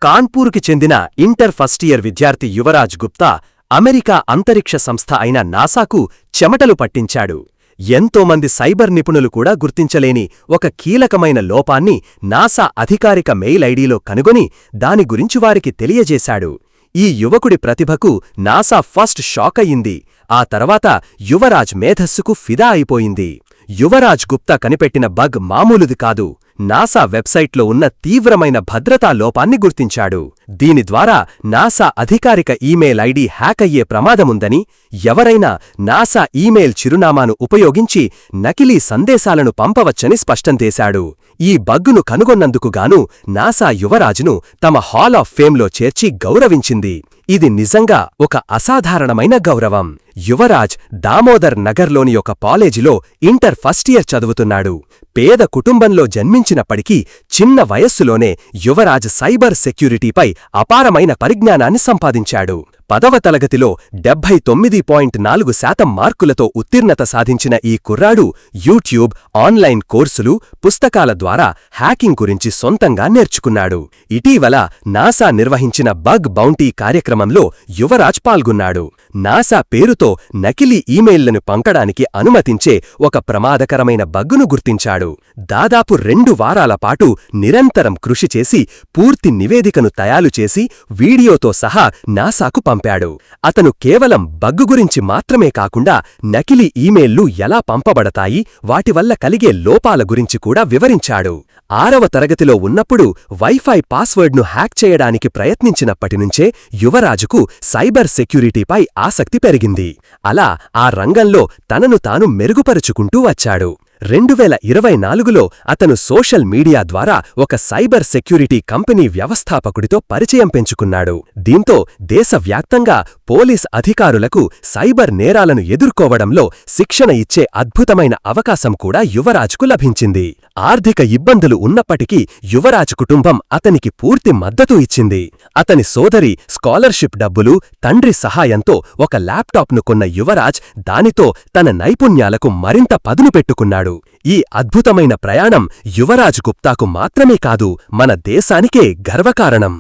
కాన్పూర్కి చెందిన inter first year విద్యార్థి Yuvraj Gupta America అంతరిక్ష సంస్థ అయిన నాసాకు చెమటలు పట్టించాడు. ఎంతోమంది సైబర్ నిపుణులు కూడా గుర్తించలేని ఒక కీలకమైన లోపాన్ని నాసా అధికారిక మెయిల్ ఐడీలో కనుగొని దాని గురించి వారికి తెలియజేశాడు. ఈ యువకుడి ప్రతిభకు నాసా ఫస్ట్ షాక్ అయింది. ఆ తర్వాత యువరాజ్ మేధస్సుకు ఫిదా అయిపోయింది. యువరాజ్ గుప్తా కనిపెట్టిన బగ్ మామూలుది కాదు. నాసా వెబ్సైట్లో ఉన్న తీవ్రమైన భద్రతా లోపాన్ని గుర్తించాడు. దీని ద్వారా నాసా అధికారిక ఈమెయిల్ ఐడీ హ్యాక్ అయ్యే ప్రమాదముందని, ఎవరైనా నాసా ఈమెయిల్ చిరునామాను ఉపయోగించి నకిలీ సందేశాలను పంపవచ్చని స్పష్టం చేశాడు. ఈ బగ్గును కనుగొన్నందుకుగాను నాసా యువరాజ్ను తమ హాల్ ఆఫ్ ఫేమ్లో చేర్చి గౌరవించింది. ఇది నిజంగా ఒక అసాధారణమైన గౌరవం. యువరాజ్ దామోదర్ నగర్లోని ఒక కాలేజీలో ఇంటర్ ఫస్ట్ ఇయర్ చదువుతున్నాడు. పేద కుటుంబంలో జన్మించినప్పటికీ చిన్న వయస్సులోనే యువరాజ్ సైబర్ సెక్యూరిటీపై అపారమైన పరిజ్ఞానాన్ని సంపాదించాడు. 10వ తరగతిలో 79.4% మార్కులతో ఉత్తీర్ణత సాధించిన ఈ కుర్రాడు యూట్యూబ్, ఆన్లైన్ కోర్సులు, పుస్తకాల ద్వారా హ్యాకింగ్ గురించి సొంతంగా నేర్చుకున్నాడు. ఇటీవల నాసా నిర్వహించిన బగ్ బౌంటీ కార్యక్రమంలో యువరాజ్ పాల్గొన్నాడు. నాసా పేరుతో నకిలీ ఈమెయిల్లను పంపడానికి అనుమతించే ఒక ప్రమాదకరమైన బగ్గును గుర్తించాడు. దాదాపు 2 వారాల పాటు నిరంతరం కృషి చేసి పూర్తి నివేదికను తయారు చేసి వీడియోతో సహా నాసాకు పంపాడు. అతను కేవలం బగ్గు గురించి మాత్రమే కాకుండా నకిలీ ఈమెయిల్లు ఎలా పంపబడతాయి, వాటి వల్ల కలిగే లోపాల గురించి కూడా వివరించాడు. 6వ తరగతిలో ఉన్నప్పుడు వైఫై పాస్వర్డ్ను హ్యాక్ చేయడానికి ప్రయత్నించినప్పటినుంచే యువరాజుకు సైబర్ సెక్యూరిటీపై ఆసక్తి పెరిగింది. అలా ఆ రంగంలో తనను తాను మెరుగుపరుచుకుంటూ వచ్చాడు. 2024లో అతను సోషల్ మీడియా ద్వారా ఒక సైబర్ సెక్యూరిటీ కంపెనీ వ్యవస్థాపకుడితో పరిచయం పెంచుకున్నాడు. దీంతో దేశవ్యాప్తంగా పోలీస్ అధికారులకు సైబర్ నేరాలను ఎదుర్కోవడంలో శిక్షణ ఇచ్చే అద్భుతమైన అవకాశం కూడా యువరాజ్కు లభించింది. ఆర్థిక ఇబ్బందులు ఉన్నప్పటికీ యువరాజ్ కుటుంబం అతనికి పూర్తి మద్దతు ఇచ్చింది. అతని సోదరి స్కాలర్షిప్ డబ్బులు, తండ్రి సహాయంతో ఒక ల్యాప్టాప్ను కొన్న యువరాజ్ దానితో తన నైపుణ్యాలకు మరింత పదును పెట్టుకున్నాడు. ఈ అద్భుతమైన ప్రయాణం యువరాజ్ గుప్తాకు మాత్రమే కాదు, మన దేశానికే గర్వకారణం.